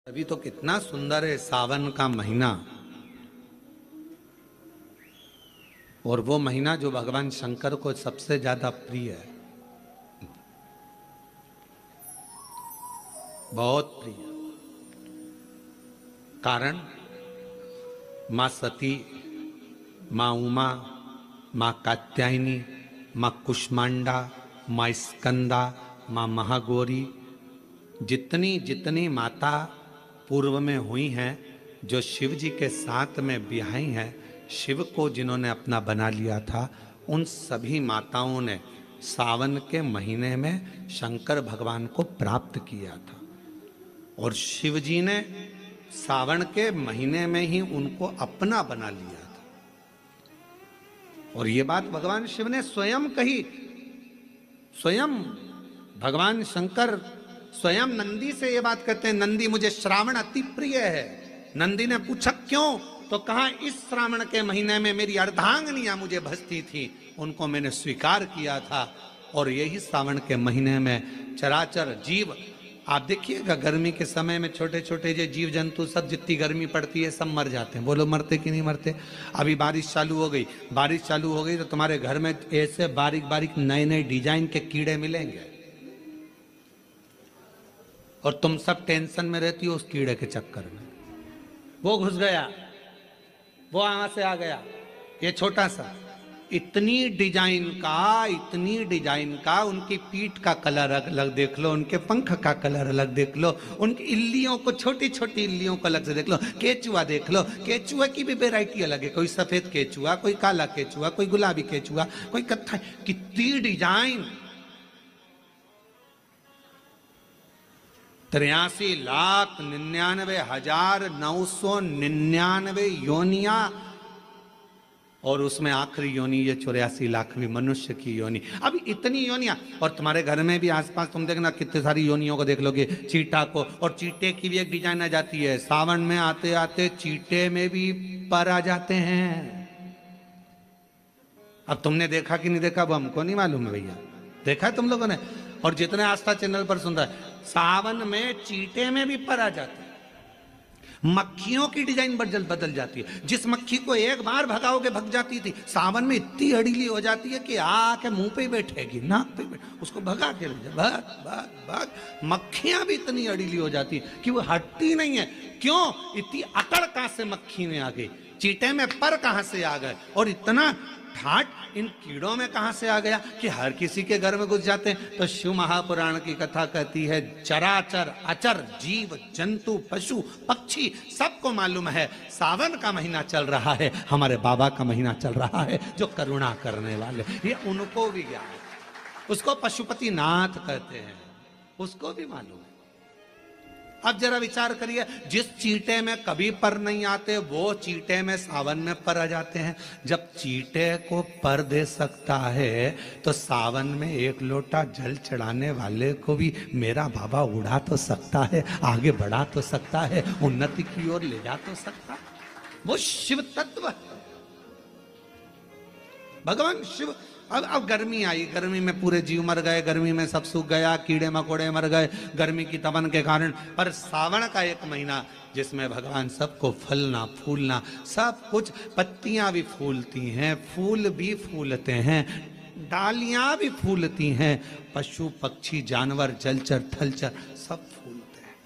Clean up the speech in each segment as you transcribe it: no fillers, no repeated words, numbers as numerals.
अभी तो कितना सुंदर है सावन का महीना, और वो महीना जो भगवान शंकर को सबसे ज्यादा प्रिय है, बहुत प्रिय। कारण मां सती, मां उमा, मां कात्यायनी, मां कुष्मांडा, मां स्कंदा, मां महागौरी, जितनी जितनी माता पूर्व में हुई हैं, जो शिव जी के साथ में ब्याही हैं, शिव को जिन्होंने अपना बना लिया था, उन सभी माताओं ने सावन के महीने में शंकर भगवान को प्राप्त किया था। और शिव जी ने सावन के महीने में ही उनको अपना बना लिया था। और ये बात भगवान शिव ने स्वयं कही। स्वयं भगवान शंकर स्वयं नंदी से ये बात कहते हैं, नंदी मुझे श्रावण अति प्रिय है। नंदी ने पूछा क्यों, तो कहा इस श्रावण के महीने में मेरी अर्धांगिनियां मुझे भजती थी, उनको मैंने स्वीकार किया था। और यही श्रावण के महीने में चराचर जीव, आप देखिएगा गर्मी के समय में छोटे छोटे जो जीव जंतु सब, जितनी गर्मी पड़ती है सब मर जाते हैं। बोलो मरते कि नहीं मरते? अभी बारिश चालू हो गई, बारिश चालू हो गई तो तुम्हारे घर में ऐसे बारीक बारीक नए नए डिजाइन के कीड़े मिलेंगे, और तुम सब टेंशन में रहती हो उस कीड़े के चक्कर में। वो घुस गया, वो वहां से आ गया, ये छोटा सा, इतनी डिजाइन का, उनकी पीठ का कलर अलग देख लो, उनके पंख का कलर अलग देख लो, उनकी इल्लियों को, छोटी छोटी इल्लियों को अलग से देख लो। केचुआ देख लो, केचुआ की भी वैरायटी अलग है, कोई सफेद केचुआ, कोई काला केचुआ, कोई गुलाबी केचुआ, कोई कत्था, कितनी डिजाइन। 83,99,999 योनिया, और उसमें आखिरी योनि ये 84,00,000वीं मनुष्य की योनि। अब इतनी योनियां, और तुम्हारे घर में भी आसपास तुम देखना कितनी सारी योनियों को देख लोगे, चीटा को, और चीटे की भी एक डिजाइन आ जाती है। सावन में आते आते चीटे में भी पर आ जाते हैं। अब तुमने देखा कि नहीं देखा वो हमको नहीं मालूम है भैया, देखा है तुम लोगों ने? और जितने आस्था चैनल पर सुन रहा है, सावन में चीटे में भी पर आ जाते हैं। मक्खियों की डिजाइन बदल जाती है। जिस मक्खी को एक बार भगाओगे भग जाती थी, सावन में इतनी अड़ीली हो जाती है कि आके मुंह पे बैठेगी, नाक पे उसको भगा के ले जा, भाग भाग भाग। मक्खियां भी इतनी अड़ीली हो जाती है कि वो हटती नहीं है। क्यों? इतनी अकड़ कहां से मक्खी में आ गई, चीटे में पर कहां से आ गए, और इतना ठाट इन कीड़ों में कहां से आ गया कि हर किसी के घर में घुस जाते हैं। तो शिव महापुराण की कथा कहती है, चराचर अचर जीव जंतु पशु पक्षी सबको मालूम है सावन का महीना चल रहा है, हमारे बाबा का महीना चल रहा है जो करुणा करने वाले, ये उनको भी ज्ञान है। उसको पशुपति नाथ कहते हैं, उसको भी मालूम है। अब जरा विचार करिए, जिस चीटे में कभी पर नहीं आते वो चीटे में सावन में पर आ जाते हैं। जब चीटे को पर दे सकता है तो सावन में एक लोटा जल चढ़ाने वाले को भी मेरा बाबा उड़ा तो सकता है, आगे बढ़ा तो सकता है, उन्नति की ओर ले जा तो सकता है। वो शिव तत्व, भगवान शिव। अब गर्मी आई, गर्मी में पूरे जीव मर गए, गर्मी में सब सूख गया, कीड़े मकोड़े मर गए गर्मी की तपन के कारण। पर सावन का एक महीना जिसमें भगवान सबको फलना फूलना सब कुछ, पत्तियां भी फूलती हैं, फूल भी फूलते हैं, डालियां भी फूलती हैं, पशु पक्षी जानवर जलचर थलचर सब फूलते हैं।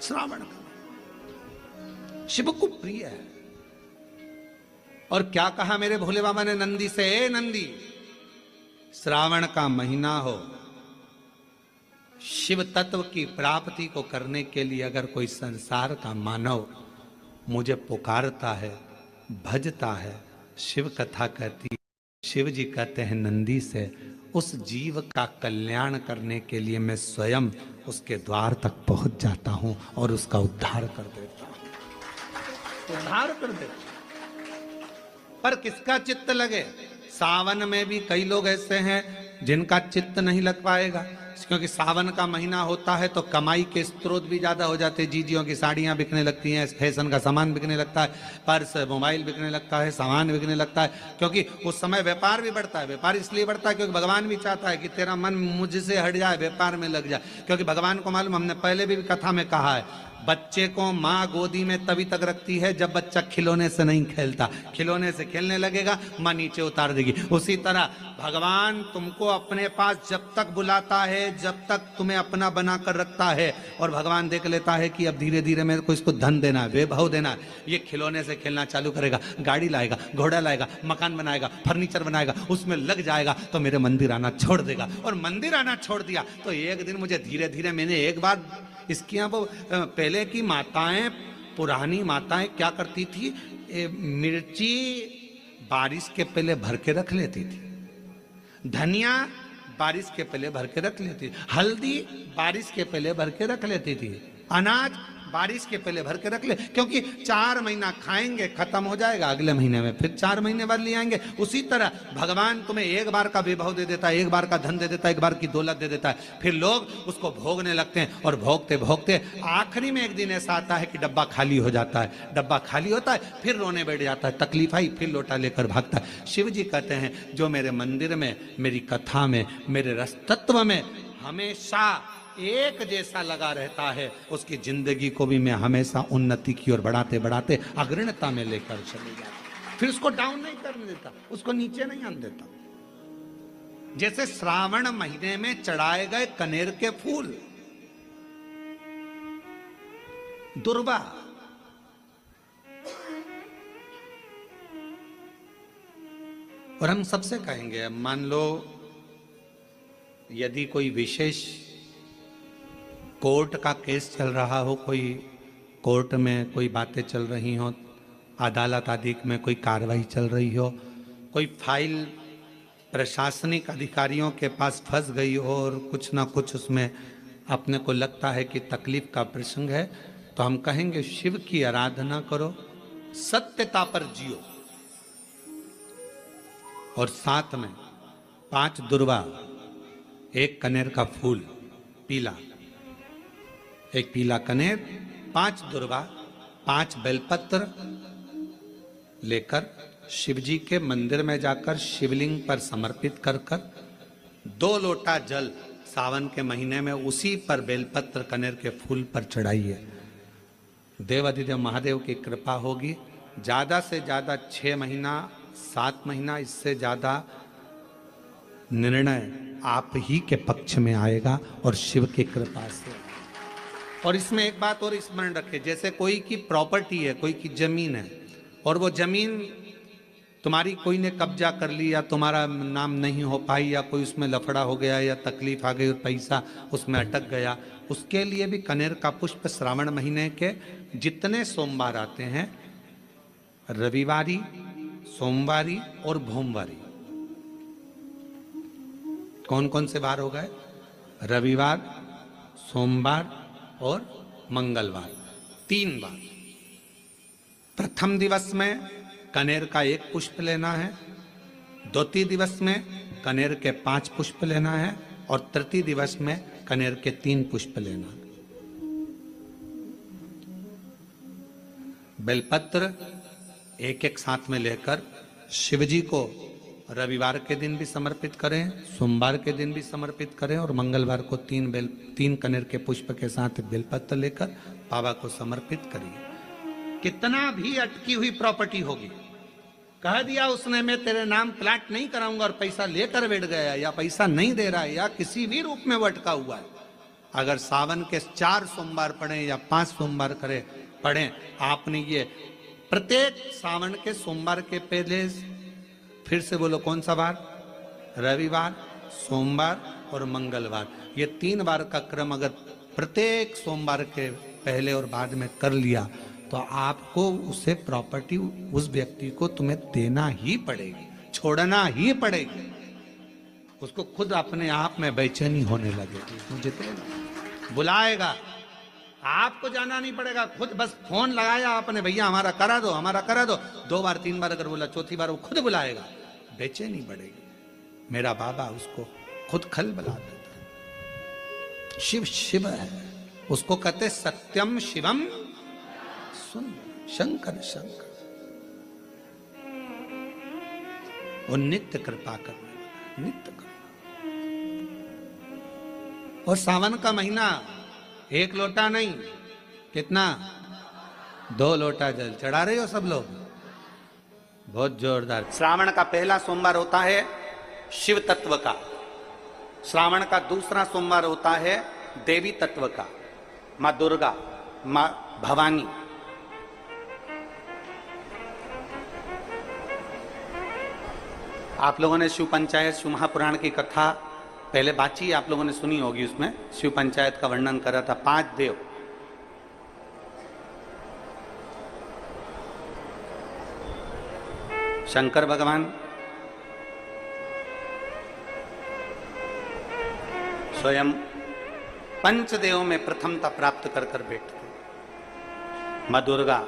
श्रावण का शिव को प्रिय है। और क्या कहा मेरे भोले बाबा ने नंदी से, ए नंदी, श्रावण का महीना हो, शिव तत्व की प्राप्ति को करने के लिए अगर कोई संसार का मानव मुझे पुकारता है, भजता है, शिव कथा कहती है, शिव जी कहते हैं नंदी से, उस जीव का कल्याण करने के लिए मैं स्वयं उसके द्वार तक पहुंच जाता हूं और उसका उद्धार कर देता हूं, उद्धार कर देता हूं। पर किसका चित्त लगे? सावन में भी कई लोग ऐसे हैं जिनका चित्त नहीं लग पाएगा, क्योंकि सावन का महीना होता है तो कमाई के स्रोत भी ज्यादा हो जाते हैं। जीजियों की साड़ियां बिकने लगती हैं, फैशन का सामान बिकने लगता है, पर्स मोबाइल बिकने लगता है, सामान बिकने लगता है, क्योंकि उस समय व्यापार भी बढ़ता है। व्यापार इसलिए बढ़ता है क्योंकि भगवान भी चाहता है कि तेरा मन मुझसे हट जाए, व्यापार में लग जाए। क्योंकि भगवान को मालूम, हमने पहले भी कथा में कहा है, बच्चे को माँ गोदी में तभी तक रखती है जब बच्चा खिलौने से नहीं खेलता। खिलौने से खेलने लगेगा, माँ नीचे उतार देगी। उसी तरह भगवान तुमको अपने पास जब तक बुलाता है, जब तक तुम्हें अपना बना कर रखता है, और भगवान देख लेता है कि अब धीरे धीरे मेरे को इसको धन देना है, वैभव देना है, ये खिलौने से खेलना चालू करेगा, गाड़ी लाएगा, घोड़ा लाएगा, मकान बनाएगा, फर्नीचर बनाएगा, उसमें लग जाएगा, तो मेरे मंदिर आना छोड़ देगा। और मंदिर आना छोड़ दिया तो एक दिन मुझे धीरे धीरे, मैंने एक बार इसकी यहाँ वो पहले की माताएं, पुरानी माताएं क्या करती थी, मिर्ची बारिश के पहले भर के रख लेती थी, धनिया बारिश के पहले भर के रख लेती थी, हल्दी बारिश के पहले भर के रख लेती थी, अनाज बारिश के पहले भर के रख ले, क्योंकि 4 महीना खाएंगे, खत्म हो जाएगा, अगले महीने में फिर 4 महीने बाद ले आएंगे। उसी तरह भगवान तुम्हें एक बार का वैभव दे देता है, एक बार का धन दे देता है, एक बार की दौलत दे देता है, फिर लोग उसको भोगने लगते हैं, और भोगते भोगते आखिरी में एक दिन ऐसा आता है कि डब्बा खाली हो जाता है। डब्बा खाली होता है, फिर रोने बैठ जाता है, तकलीफ आई, फिर लोटा लेकर भागता है। शिव जी कहते हैं, जो मेरे मंदिर में, मेरी कथा में, मेरे रस तत्व में हमेशा एक जैसा लगा रहता है, उसकी जिंदगी को भी मैं हमेशा उन्नति की ओर बढ़ाते बढ़ाते अग्रणता में लेकर चले जाता। फिर उसको डाउन नहीं करने देता, उसको नीचे नहीं आने देता। जैसे श्रावण महीने में चढ़ाए गए कनेर के फूल, दुर्वा, और हम सबसे कहेंगे, मान लो यदि कोई विशेष कोर्ट का केस चल रहा हो, कोई कोर्ट में कोई बातें चल रही हो, अदालत आदि में कोई कार्रवाई चल रही हो, कोई फाइल प्रशासनिक अधिकारियों के पास फंस गई हो और कुछ ना कुछ उसमें अपने को लगता है कि तकलीफ का प्रसंग है, तो हम कहेंगे शिव की आराधना करो, सत्यता पर जियो, और साथ में 5 दुर्वा, 1 कनेर का फूल पीला, 1 पीला कनेर, 5 दुर्वा, 5 बेलपत्र लेकर शिव जी के मंदिर में जाकर शिवलिंग पर समर्पित कर 2 लोटा जल सावन के महीने में उसी पर बेलपत्र कनेर के फूल पर चढ़ाइए। देवाधिदेव महादेव की कृपा होगी। ज्यादा से ज्यादा 6 महीना, 7 महीना, इससे ज्यादा निर्णय आप ही के पक्ष में आएगा, और शिव की कृपा से। और इसमें एक बात और स्मरण रखें, जैसे कोई की प्रॉपर्टी है, कोई की जमीन है, और वो जमीन तुम्हारी कोई ने कब्जा कर ली, या तुम्हारा नाम नहीं हो पाई, या कोई उसमें लफड़ा हो गया, या तकलीफ आ गई और पैसा उसमें अटक गया, उसके लिए भी कनेर का पुष्प श्रावण महीने के जितने सोमवार आते हैं, रविवारी, सोमवारी और भोमवारी, कौन कौन से वार हो गए? रविवार, सोमवार और मंगलवार, 3 बार। प्रथम दिवस में कनेर का 1 पुष्प लेना है, द्वितीय दिवस में कनेर के 5 पुष्प लेना है, और तृतीय दिवस में कनेर के 3 पुष्प लेना है। बेलपत्र 1-1 साथ में लेकर शिव जी को रविवार के दिन भी समर्पित करें, सोमवार के दिन भी समर्पित करें, और मंगलवार को 3 कनेर के पुष्प के साथ बेलपत्र लेकर बाबा को समर्पित करिए। कितना भी अटकी हुई प्रॉपर्टी होगी, कह दिया उसने मैं तेरे नाम प्लाट नहीं कराऊंगा, और पैसा लेकर बैठ गया, या पैसा नहीं दे रहा है, या किसी भी रूप में वो अटका हुआ है, अगर सावन के 4 सोमवार पढ़े या 5 सोमवार पढ़े, आपने ये प्रत्येक सावन के सोमवार के पहले, फिर से बोलो कौन सा बार? रविवार, सोमवार और मंगलवार, ये 3 बार का क्रम अगर प्रत्येक सोमवार के पहले और बाद में कर लिया, तो आपको उसे प्रॉपर्टी, उस व्यक्ति को तुम्हें देना ही पड़ेगी, छोड़ना ही पड़ेगी। उसको खुद अपने आप में बेचैनी होने लगेगी, मुझे बुलाएगा, आपको जाना नहीं पड़ेगा, खुद बस फोन लगाया आपने, भैया हमारा करा दो, हमारा करा दो, 2 बार 3 बार अगर बोला, चौथी बार वो खुद बुलाएगा, बेचैनी बढ़ेगी। मेरा बाबा उसको खुद खल बुला देता है। शिव शिव है, उसको कहते सत्यम शिवम सुन, शंकर शंकर, वो नित्य कृपा करने वाला, नित्य कृपा। और सावन का महीना 1 लोटा नहीं, कितना? 2 लोटा जल चढ़ा रहे हो सब लोग, बहुत जोरदार। श्रावण का पहला सोमवार होता है शिव तत्व का, श्रावण का दूसरा सोमवार होता है देवी तत्व का, मां दुर्गा, मां भवानी। आप लोगों ने शिव पंचायत, शिव महापुराण की कथा पहले बाची आप लोगों ने सुनी होगी, उसमें शिव पंचायत का वर्णन करा था। 5 देव, शंकर भगवान, स्वयं पंचदेव में प्रथमता प्राप्त कर बैठते, मां दुर्गा,